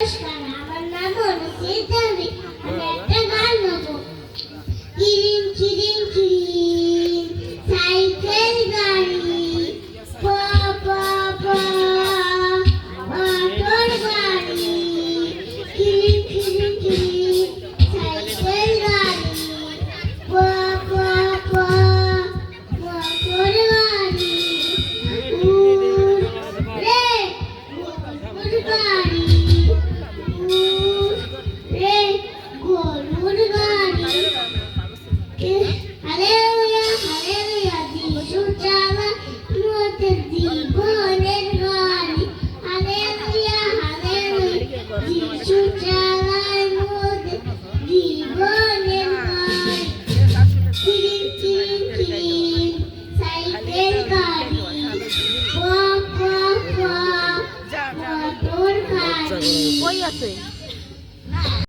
নমস্কার, আমার নাম অনুচিত দেবী। আমি একটা গান গাবো। কিরিম কিরিম কিরিম সাইকেল গাড়ি, পা পা পা মোটর গাড়ি। কিরিম কিরিম কিরিম সাইকেল গাড়ি, পা পা পা মোটর গাড়ি। উড়ে গরুর গাড়ি, উড়ে গরুর গাড়ি। হালেলুয়া হালেলুয়া যিশু চালায় মোদের জীবনের গাড়ি। হালেলুয়া হালেলুয়া যিশু চালায় মোদের জীবনের গাড়ি। কিরিম কিরিম কিরিম সাইকেল গাড়ি, পা পা পা মোটর গাড়ি। কই আছে?